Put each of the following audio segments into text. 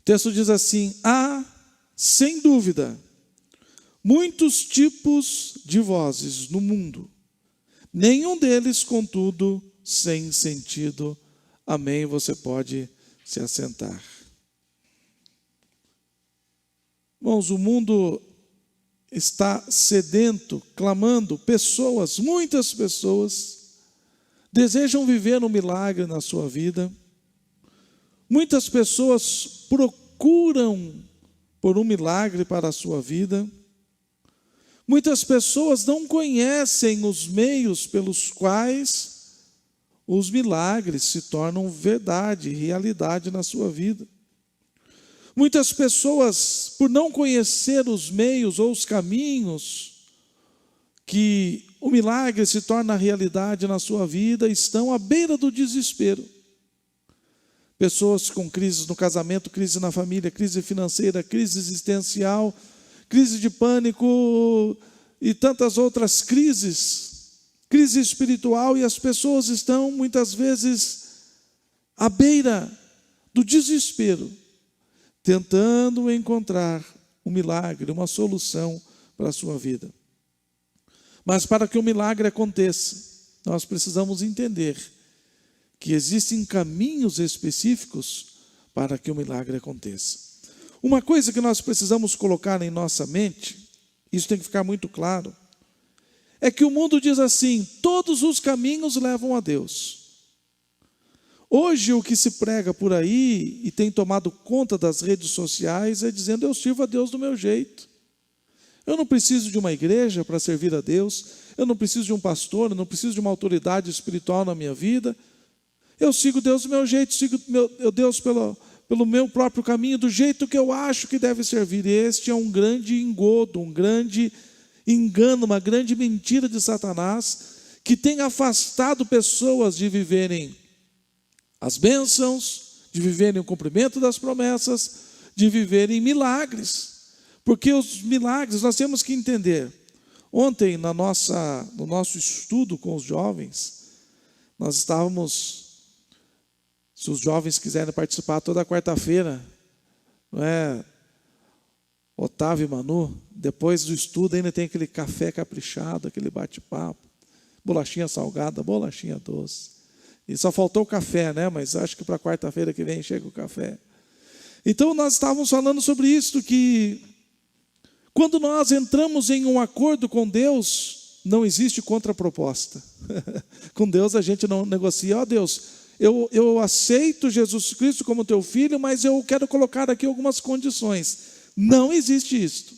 texto diz assim: há, sem dúvida, muitos tipos de vozes no mundo, nenhum deles, contudo, sem sentido. Amém. Você pode se assentar. Irmãos, o mundo está sedento, clamando. Pessoas, muitas pessoas, desejam viver um milagre na sua vida. Muitas pessoas procuram por um milagre para a sua vida. Muitas pessoas não conhecem os meios pelos quais os milagres se tornam verdade, realidade na sua vida. Muitas pessoas, por não conhecer os meios ou os caminhos que o milagre se torna realidade na sua vida, estão à beira do desespero. Pessoas com crises no casamento, crise na família, crise financeira, crise existencial, crise de pânico e tantas outras crises, crise espiritual, e as pessoas estão muitas vezes à beira do desespero, tentando encontrar um milagre, uma solução para a sua vida. Mas para que o milagre aconteça, nós precisamos entender que existem caminhos específicos para que o milagre aconteça. Uma coisa que nós precisamos colocar em nossa mente, isso tem que ficar muito claro, é que o mundo diz assim: todos os caminhos levam a Deus. Hoje o que se prega por aí e tem tomado conta das redes sociais é dizendo: eu sirvo a Deus do meu jeito. Eu não preciso de uma igreja para servir a Deus, eu não preciso de um pastor, eu não preciso de uma autoridade espiritual na minha vida. Eu sigo Deus do meu jeito, sigo Deus pelo meu próprio caminho, do jeito que eu acho que deve servir. E este é um grande engodo, um grande engano, uma grande mentira de Satanás, que tem afastado pessoas de viverem as bênçãos, de viverem o cumprimento das promessas, de viverem milagres. Porque os milagres, nós temos que entender. Ontem, no nosso estudo com os jovens, nós estávamos... Se os jovens quiserem participar toda quarta-feira, não é? Otávio e Manu, depois do estudo ainda tem aquele café caprichado, aquele bate-papo, bolachinha salgada, bolachinha doce. E só faltou o café, né? Mas acho que para quarta-feira que vem chega o café. Então nós estávamos falando sobre isso, que quando nós entramos em um acordo com Deus, não existe contraproposta. Com Deus a gente não negocia. Ó Deus, eu aceito Jesus Cristo como teu filho, mas eu quero colocar aqui algumas condições. Não existe isto.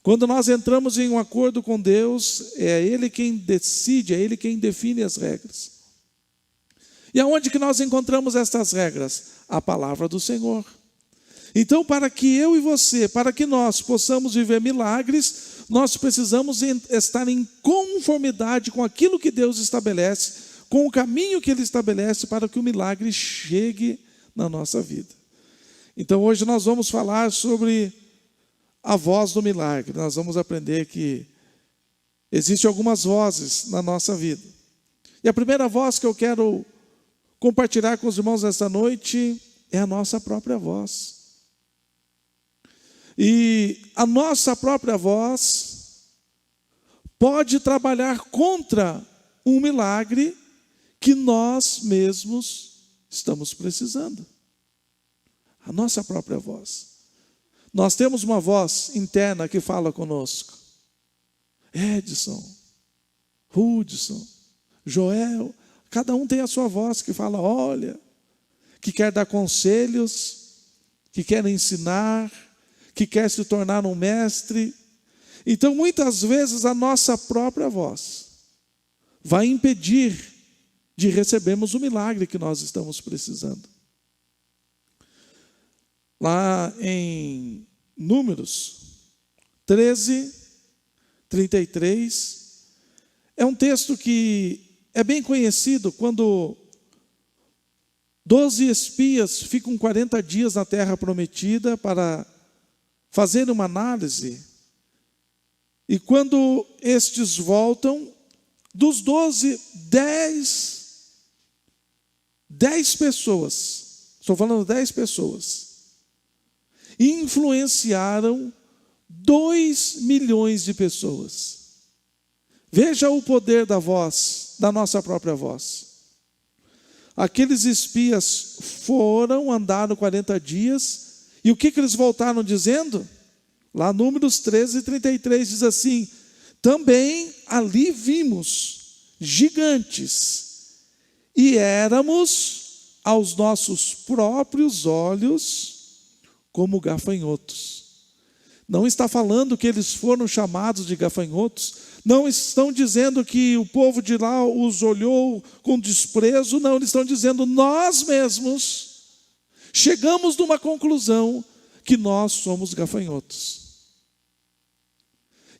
Quando nós entramos em um acordo com Deus, é Ele quem decide, é Ele quem define as regras. E aonde que nós encontramos estas regras? A palavra do Senhor. Então, para que eu e você, para que nós possamos viver milagres, nós precisamos estar em conformidade com aquilo que Deus estabelece, com o caminho que Ele estabelece para que o milagre chegue na nossa vida. Então hoje nós vamos falar sobre a voz do milagre. Nós vamos aprender que existem algumas vozes na nossa vida. E a primeira voz que eu quero compartilhar com os irmãos nesta noite é a nossa própria voz. E a nossa própria voz pode trabalhar contra um milagre que nós mesmos estamos precisando. A nossa própria voz. Nós temos uma voz interna que fala conosco. Edson, Hudson, Joel, cada um tem a sua voz que fala, olha, que quer dar conselhos, que quer ensinar, que quer se tornar um mestre. Então, muitas vezes, a nossa própria voz vai impedir de recebermos o milagre que nós estamos precisando. Lá em Números 13, 33, é um texto que é bem conhecido, quando 12 espias ficam 40 dias na terra prometida para fazer uma análise. E quando estes voltam, dos 12, 10 pessoas, estou falando 10 pessoas, influenciaram 2 milhões de pessoas. Veja o poder da voz, da nossa própria voz. Aqueles espias foram, andaram 40 dias, e o que eles voltaram dizendo? Lá Números 13:33 diz assim: também ali vimos gigantes, e éramos aos nossos próprios olhos como gafanhotos. Não está falando que eles foram chamados de gafanhotos, não estão dizendo que o povo de lá os olhou com desprezo, não, eles estão dizendo, nós mesmos chegamos numa conclusão que nós somos gafanhotos.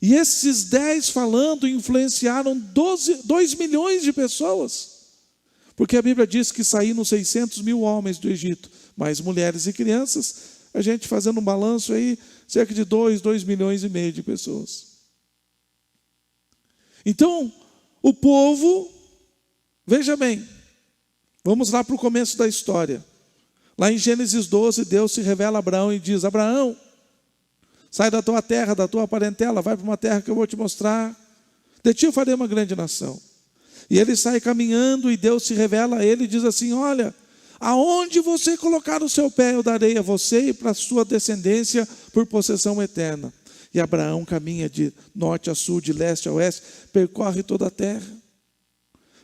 E esses 10 falando influenciaram 2 milhões de pessoas, porque a Bíblia diz que saíram 600 mil homens do Egito, mais mulheres e crianças, a gente fazendo um balanço aí, cerca de 2 milhões e meio de pessoas. Então, o povo, veja bem, vamos lá para o começo da história. Lá em Gênesis 12, Deus se revela a Abraão e diz: Abraão, sai da tua terra, da tua parentela, vai para uma terra que eu vou te mostrar. De ti eu farei uma grande nação. E ele sai caminhando e Deus se revela a ele e diz assim: olha, aonde você colocar o seu pé, eu darei a você e para a sua descendência por possessão eterna. E Abraão caminha de norte a sul, de leste a oeste, percorre toda a terra.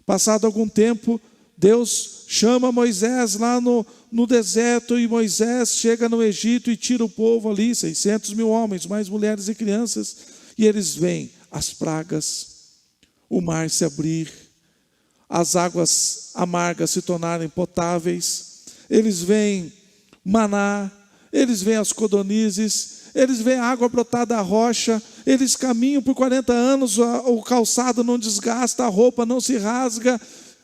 Passado algum tempo, Deus chama Moisés lá no deserto, e Moisés chega no Egito e tira o povo ali, 600 mil homens, mais mulheres e crianças, e eles veem as pragas, o mar se abrir, as águas amargas se tornarem potáveis, eles veem maná, eles veem as codornizes, eles veem a água brotar da rocha, eles caminham por 40 anos, o calçado não desgasta, a roupa não se rasga,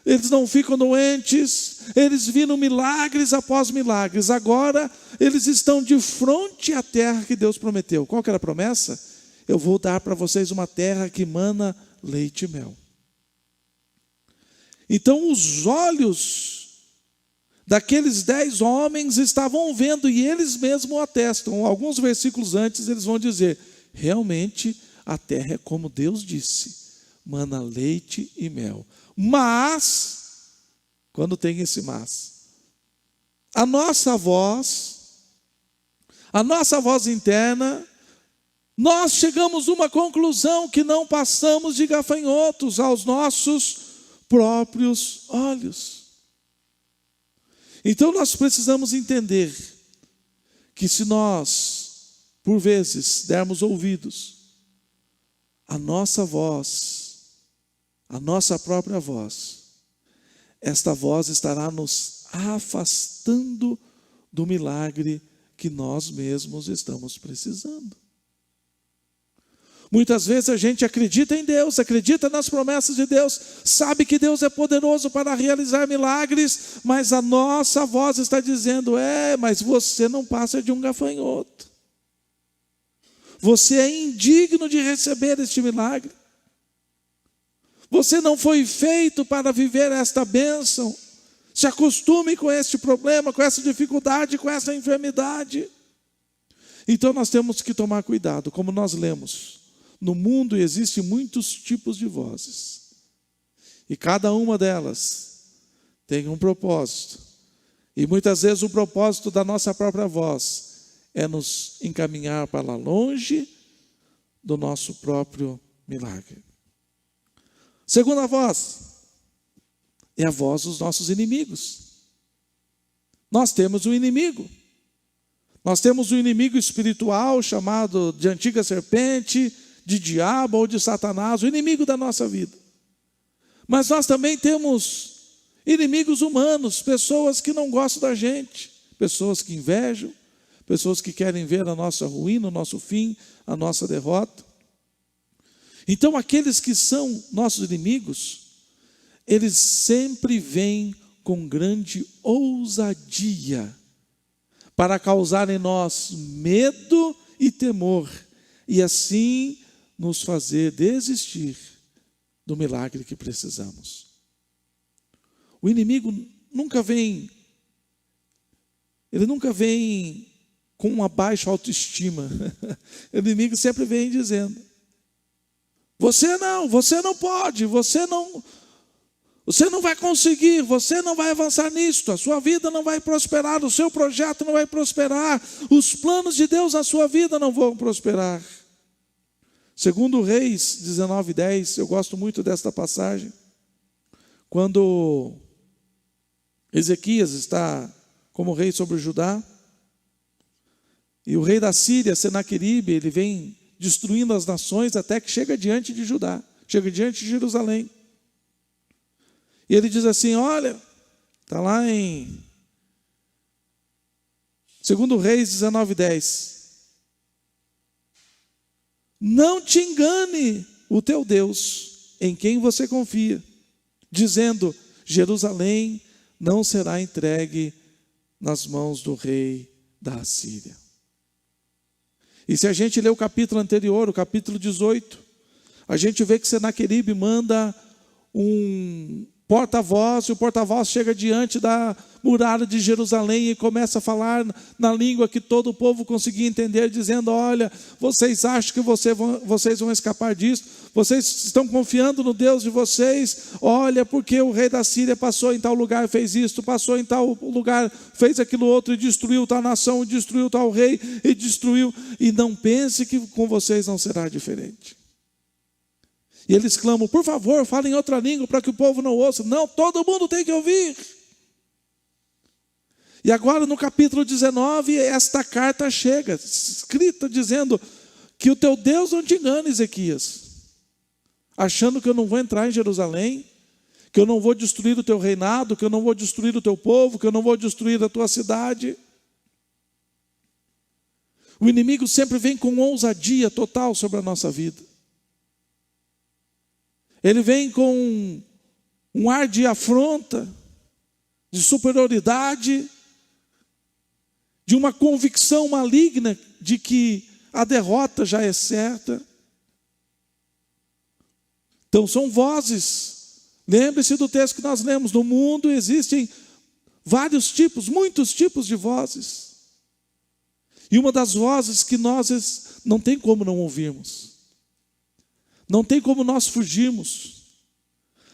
eles não ficam doentes, eles viram milagres após milagres. Agora eles estão de frente à terra que Deus prometeu. Qual que era a promessa? Eu vou dar para vocês uma terra que mana leite e mel. Então os olhos daqueles 10 homens estavam vendo, e eles mesmos atestam. Alguns versículos antes eles vão dizer: realmente a terra é como Deus disse, mana leite e mel. Mas, quando tem esse mas, a nossa voz interna, nós chegamos a uma conclusão que não passamos de gafanhotos aos nossos próprios olhos. Então nós precisamos entender que se nós, por vezes, dermos ouvidos à nossa voz, a nossa própria voz, esta voz estará nos afastando do milagre que nós mesmos estamos precisando. Muitas vezes a gente acredita em Deus, acredita nas promessas de Deus, sabe que Deus é poderoso para realizar milagres, mas a nossa voz está dizendo: mas você não passa de um gafanhoto. Você é indigno de receber este milagre. Você não foi feito para viver esta bênção. Se acostume com este problema, com essa dificuldade, com essa enfermidade. Então nós temos que tomar cuidado, como nós lemos. No mundo existem muitos tipos de vozes. E cada uma delas tem um propósito. E muitas vezes o propósito da nossa própria voz é nos encaminhar para longe do nosso próprio milagre. Segunda voz é a voz dos nossos inimigos. Nós temos um inimigo. Nós temos um inimigo espiritual chamado de antiga serpente, de diabo ou de Satanás, o inimigo da nossa vida. Mas nós também temos inimigos humanos, pessoas que não gostam da gente, pessoas que invejam, pessoas que querem ver a nossa ruína, o nosso fim, a nossa derrota. Então aqueles que são nossos inimigos, eles sempre vêm com grande ousadia para causar em nós medo e temor, e assim nos fazer desistir do milagre que precisamos. O inimigo nunca vem com uma baixa autoestima. O inimigo sempre vem dizendo: você não pode, você não vai conseguir, você não vai avançar nisto, a sua vida não vai prosperar, o seu projeto não vai prosperar, os planos de Deus na sua vida não vão prosperar. Segundo Reis 19:10, eu gosto muito desta passagem, quando Ezequias está como rei sobre o Judá, e o rei da Síria, Senaqueribe, ele vem destruindo as nações até que chega diante de Judá, chega diante de Jerusalém. E ele diz assim, olha, está lá em 2 Reis 19:10. Não te engane o teu Deus, em quem você confia, dizendo, Jerusalém não será entregue nas mãos do rei da Assíria. E se a gente ler o capítulo anterior, o capítulo 18, a gente vê que Senaqueribe manda um porta-voz, e o porta-voz chega diante da muralha de Jerusalém e começa a falar na língua que todo o povo conseguia entender, dizendo, olha, vocês acham que vocês vão escapar disso? Vocês estão confiando no Deus de vocês? Olha, porque o rei da Síria passou em tal lugar, fez isto, passou em tal lugar, fez aquilo outro, e destruiu tal nação, e destruiu tal rei, e destruiu, e não pense que com vocês não será diferente. E eles clamam, por favor, falem em outra língua para que o povo não ouça. Não, todo mundo tem que ouvir. E agora no capítulo 19, esta carta chega, escrita dizendo que o teu Deus não te engane, Ezequias, achando que eu não vou entrar em Jerusalém, que eu não vou destruir o teu reinado, que eu não vou destruir o teu povo, que eu não vou destruir a tua cidade. O inimigo sempre vem com ousadia total sobre a nossa vida. Ele vem com um ar de afronta, de superioridade, de uma convicção maligna de que a derrota já é certa. Então são vozes. Lembre-se do texto que nós lemos. No mundo existem vários tipos, muitos tipos de vozes. E uma das vozes que nós não tem como não ouvirmos. Não tem como nós fugirmos.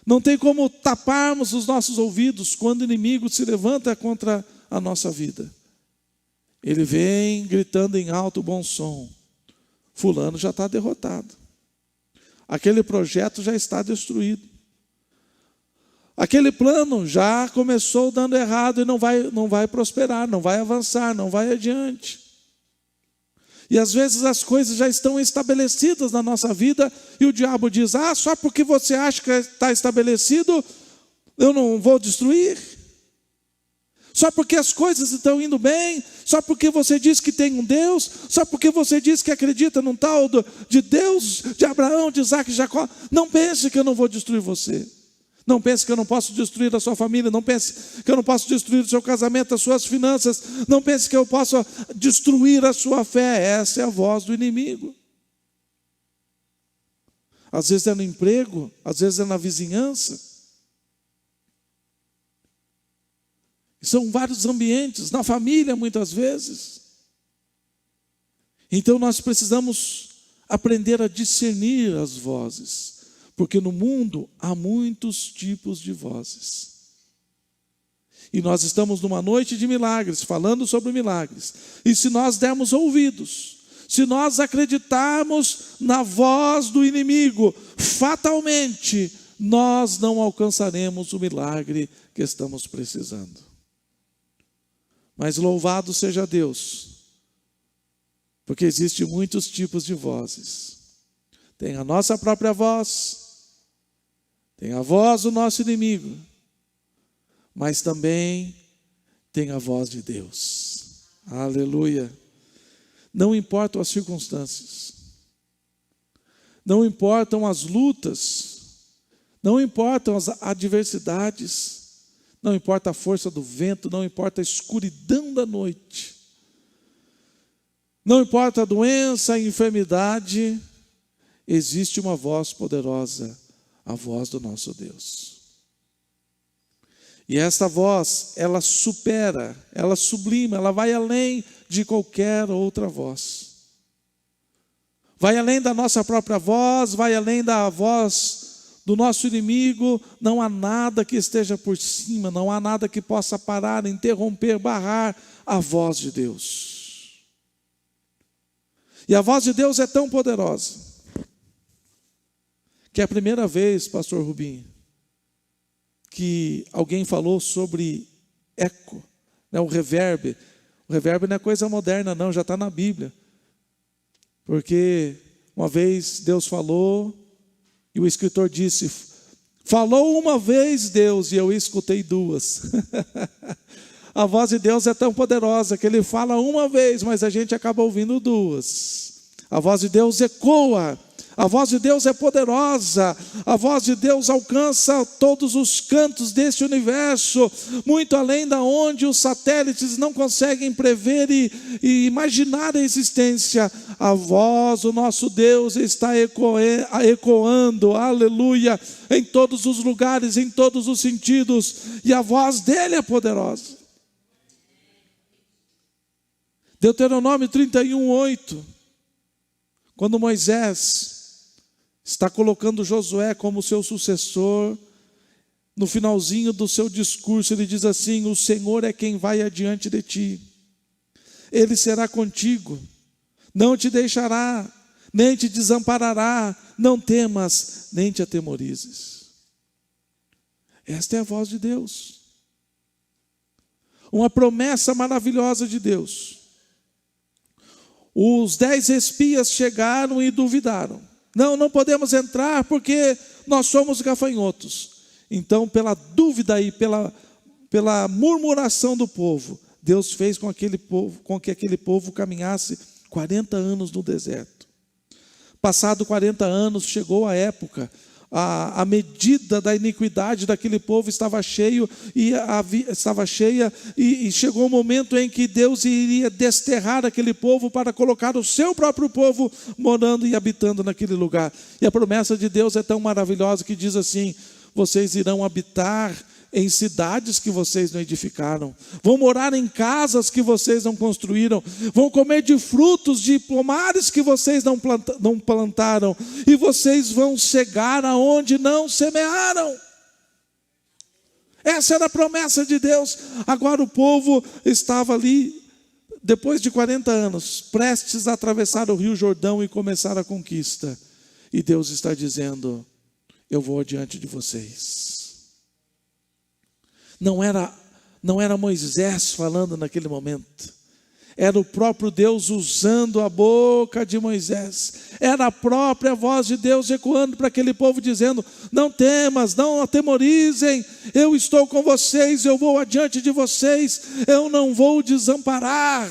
Não tem como taparmos os nossos ouvidos quando o inimigo se levanta contra a nossa vida. Ele vem gritando em alto bom som. Fulano já está derrotado. Aquele projeto já está destruído. Aquele plano já começou dando errado e não vai prosperar, não vai avançar, não vai adiante. E às vezes as coisas já estão estabelecidas na nossa vida e o diabo diz, só porque você acha que está estabelecido, eu não vou destruir. Só porque as coisas estão indo bem, só porque você diz que tem um Deus, só porque você diz que acredita num tal de Deus, de Abraão, de Isaac e Jacó, não pense que eu não vou destruir você. Não pense que eu não posso destruir a sua família. Não pense que eu não posso destruir o seu casamento, as suas finanças. Não pense que eu posso destruir a sua fé. Essa é a voz do inimigo. Às vezes é no emprego, às vezes é na vizinhança. São vários ambientes, na família muitas vezes. Então nós precisamos aprender a discernir as vozes. Porque no mundo há muitos tipos de vozes. E nós estamos numa noite de milagres, falando sobre milagres. E se nós dermos ouvidos, se nós acreditarmos na voz do inimigo, fatalmente nós não alcançaremos o milagre que estamos precisando. Mas louvado seja Deus, porque existem muitos tipos de vozes. Tem a nossa própria voz, tem a voz do nosso inimigo, mas também tem a voz de Deus. Aleluia. Não importam as circunstâncias, não importam as lutas, não importam as adversidades, não importa a força do vento, não importa a escuridão da noite, não importa a doença, a enfermidade, existe uma voz poderosa, a voz do nosso Deus. E esta voz, ela supera, ela sublima, ela vai além de qualquer outra voz. Vai além da nossa própria voz, vai além da voz do nosso inimigo. Não há nada que esteja por cima, não há nada que possa parar, interromper, barrar a voz de Deus. E a voz de Deus é tão poderosa, que é a primeira vez, pastor Rubinho, que alguém falou sobre eco, né, o reverb. O reverb não é coisa moderna não, já está na Bíblia. Porque uma vez Deus falou, e o escritor disse, falou uma vez Deus, e eu escutei duas. A voz de Deus é tão poderosa, que Ele fala uma vez, mas a gente acaba ouvindo duas. A voz de Deus ecoa, a voz de Deus é poderosa, a voz de Deus alcança todos os cantos deste universo, muito além da onde os satélites não conseguem prever e imaginar a existência. A voz do nosso Deus está ecoando, aleluia, em todos os lugares, em todos os sentidos, e a voz dele é poderosa. Deuteronômio 31:8, quando Moisés está colocando Josué como seu sucessor, no finalzinho do seu discurso, ele diz assim: o Senhor é quem vai adiante de ti, Ele será contigo, não te deixará, nem te desamparará, não temas, nem te atemorizes. Esta é a voz de Deus, uma promessa maravilhosa de Deus. Os 10 espias chegaram e duvidaram. Não podemos entrar porque nós somos gafanhotos. Então, pela dúvida e pela murmuração do povo, Deus fez com que aquele povo caminhasse 40 anos no deserto. Passado 40 anos, chegou a época, a medida da iniquidade daquele povo estava cheia, e chegou o momento em que Deus iria desterrar aquele povo para colocar o seu próprio povo morando e habitando naquele lugar. E a promessa de Deus é tão maravilhosa que diz assim: vocês irão habitar em cidades que vocês não edificaram, vão morar em casas que vocês não construíram, vão comer de frutos de pomares que vocês não plantaram, e vocês vão cegar aonde não semearam. Essa era a promessa de Deus. Agora o povo estava ali, depois de 40 anos, prestes a atravessar o Rio Jordão e começar a conquista, e Deus está dizendo: eu vou adiante de vocês. Não era Moisés falando naquele momento, era o próprio Deus usando a boca de Moisés, era a própria voz de Deus ecoando para aquele povo, dizendo: não temas, não atemorizem, eu estou com vocês, eu vou adiante de vocês, eu não vou desamparar,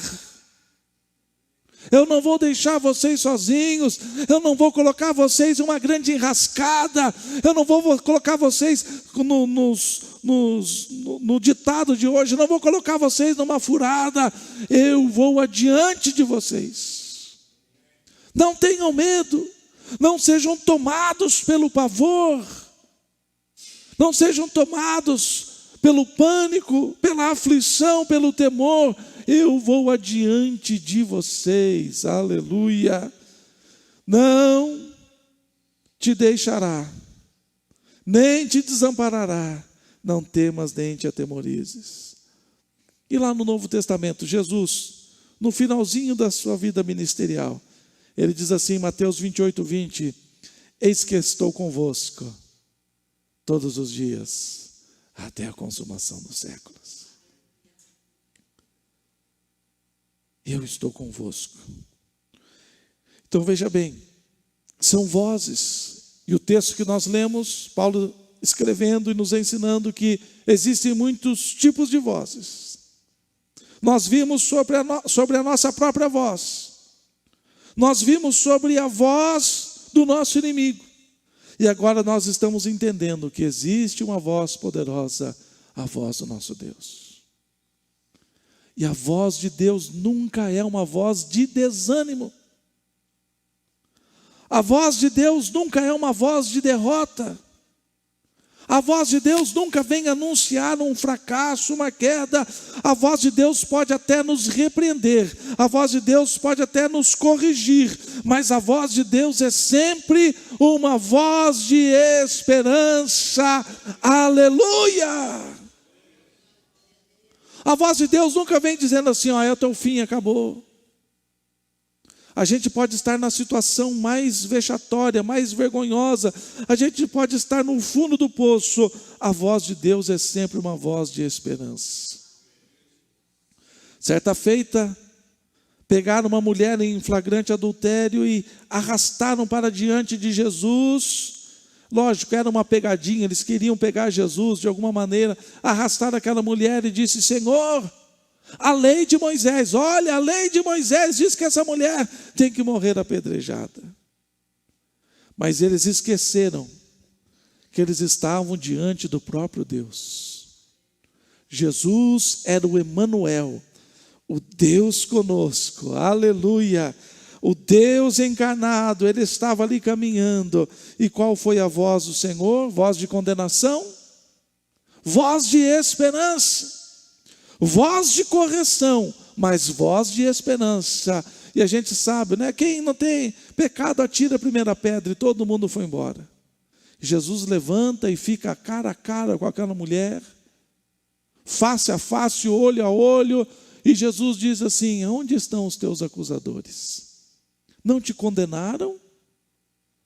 eu não vou deixar vocês sozinhos, eu não vou colocar vocês em uma grande enrascada, eu não vou colocar vocês no ditado de hoje, não vou colocar vocês numa furada, eu vou adiante de vocês. Não tenham medo, não sejam tomados pelo pavor, não sejam tomados pelo pânico, pela aflição, pelo temor. Eu vou adiante de vocês, aleluia. Não te deixará, nem te desamparará, não temas nem te atemorizes. E lá no Novo Testamento, Jesus, no finalzinho da sua vida ministerial, ele diz assim em Mateus 28:20, eis que estou convosco todos os dias, até a consumação dos séculos. Eu estou convosco. Então veja bem, são vozes, e o texto que nós lemos, Paulo escrevendo e nos ensinando que existem muitos tipos de vozes. Nós vimos sobre a nossa própria voz, nós vimos sobre a voz do nosso inimigo, e agora nós estamos entendendo que existe uma voz poderosa, a voz do nosso Deus. E a voz de Deus nunca é uma voz de desânimo. A voz de Deus nunca é uma voz de derrota. A voz de Deus nunca vem anunciar um fracasso, uma queda. A voz de Deus pode até nos repreender, a voz de Deus pode até nos corrigir, mas a voz de Deus é sempre uma voz de esperança. Aleluia! A voz de Deus nunca vem dizendo assim, ó, é o teu fim, acabou. A gente pode estar na situação mais vexatória, mais vergonhosa, a gente pode estar no fundo do poço. A voz de Deus é sempre uma voz de esperança. Certa feita, pegaram uma mulher em flagrante adultério e arrastaram para diante de Jesus. Lógico, era uma pegadinha, eles queriam pegar Jesus de alguma maneira. Arrastaram aquela mulher e disse, Senhor, a lei de Moisés, olha, a lei de Moisés diz que essa mulher tem que morrer apedrejada. Mas eles esqueceram que eles estavam diante do próprio Deus. Jesus era o Emanuel, o Deus conosco, aleluia. O Deus encarnado, Ele estava ali caminhando. E qual foi a voz do Senhor? Voz de condenação? Voz de esperança. Voz de correção, mas voz de esperança. E a gente sabe, né? Quem não tem pecado atira a primeira pedra, e todo mundo foi embora. Jesus levanta e fica cara a cara com aquela mulher, face a face, olho a olho, e Jesus diz assim, onde estão os teus acusadores? Não te condenaram?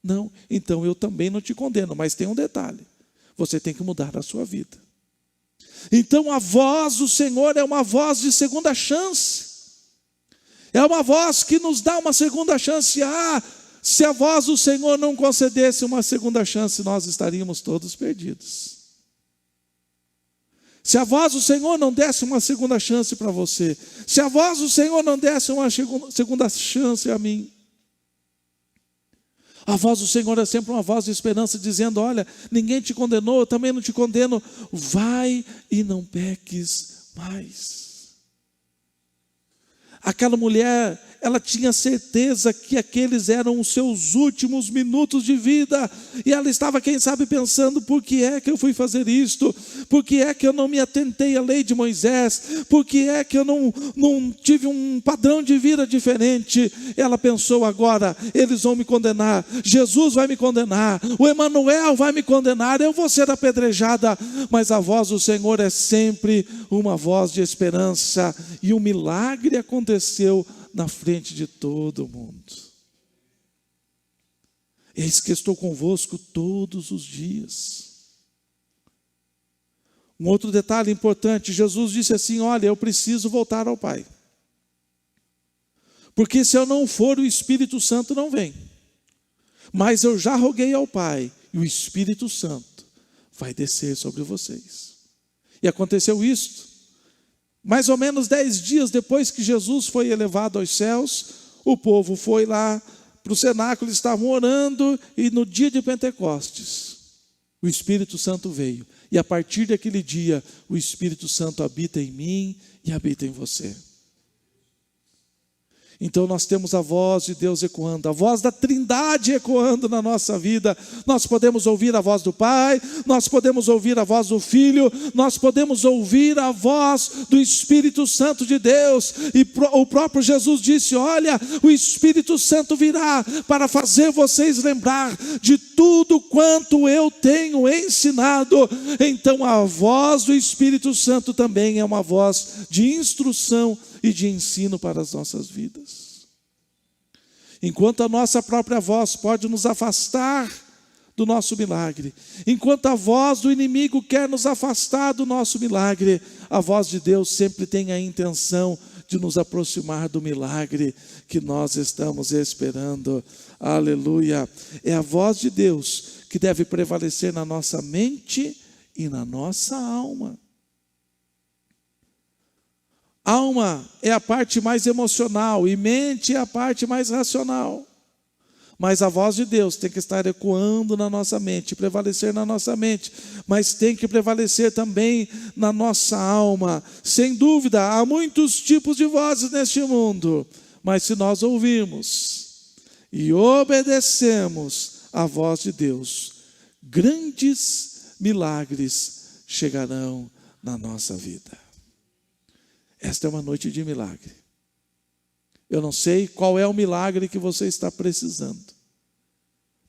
Não, então eu também não te condeno, mas tem um detalhe, você tem que mudar a sua vida. Então a voz do Senhor é uma voz de segunda chance, é uma voz que nos dá uma segunda chance. Se a voz do Senhor não concedesse uma segunda chance, nós estaríamos todos perdidos. Se a voz do Senhor não desse uma segunda chance para você, se a voz do Senhor não desse uma segunda chance a mim, a voz do Senhor é sempre uma voz de esperança, dizendo, olha, ninguém te condenou, eu também não te condeno, vai e não peques mais. Aquela mulher, ela tinha certeza que aqueles eram os seus últimos minutos de vida, e ela estava, quem sabe, pensando, por que é que eu fui fazer isto? Por que é que eu não me atentei à lei de Moisés? Por que é que eu não tive um padrão de vida diferente? Ela pensou, agora, eles vão me condenar, Jesus vai me condenar, o Emanuel vai me condenar, eu vou ser apedrejada, mas a voz do Senhor é sempre uma voz de esperança, e um milagre aconteceu na frente de todo mundo. Eis que estou convosco todos os dias. Um outro detalhe importante, Jesus disse assim, olha, eu preciso voltar ao Pai. Porque se eu não for, o Espírito Santo não vem. Mas eu já roguei ao Pai, e o Espírito Santo vai descer sobre vocês. E aconteceu isto. Mais ou menos 10 dias depois que Jesus foi elevado aos céus, o povo foi lá para o cenáculo, eles estavam orando, e no dia de Pentecostes, o Espírito Santo veio. E a partir daquele dia, o Espírito Santo habita em mim e habita em você. Então nós temos a voz de Deus ecoando, a voz da Trindade ecoando na nossa vida. Nós podemos ouvir a voz do Pai, nós podemos ouvir a voz do Filho, nós podemos ouvir a voz do Espírito Santo de Deus. E o próprio Jesus disse, olha, o Espírito Santo virá para fazer vocês lembrar de tudo quanto eu tenho ensinado. Então a voz do Espírito Santo também é uma voz de instrução e de ensino para as nossas vidas. Enquanto a nossa própria voz pode nos afastar do nosso milagre, enquanto a voz do inimigo quer nos afastar do nosso milagre, a voz de Deus sempre tem a intenção de nos aproximar do milagre que nós estamos esperando. Aleluia! É a voz de Deus que deve prevalecer na nossa mente e na nossa alma. Alma é a parte mais emocional e mente é a parte mais racional. Mas a voz de Deus tem que estar ecoando na nossa mente, prevalecer na nossa mente, mas tem que prevalecer também na nossa alma. Sem dúvida, há muitos tipos de vozes neste mundo, mas se nós ouvirmos e obedecemos a voz de Deus, grandes milagres chegarão na nossa vida. Esta é uma noite de milagre. Eu não sei qual é o milagre que você está precisando.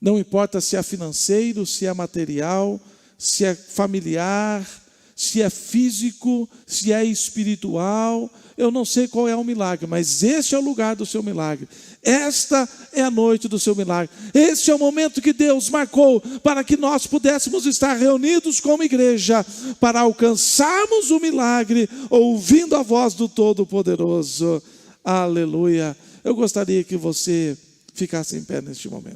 Não importa se é financeiro, se é material, se é familiar, se é físico, se é espiritual. Eu não sei qual é o milagre, mas este é o lugar do seu milagre. Esta é a noite do seu milagre. Este é o momento que Deus marcou para que nós pudéssemos estar reunidos como igreja, para alcançarmos o milagre, ouvindo a voz do Todo-Poderoso. Aleluia. Eu gostaria que você ficasse em pé neste momento.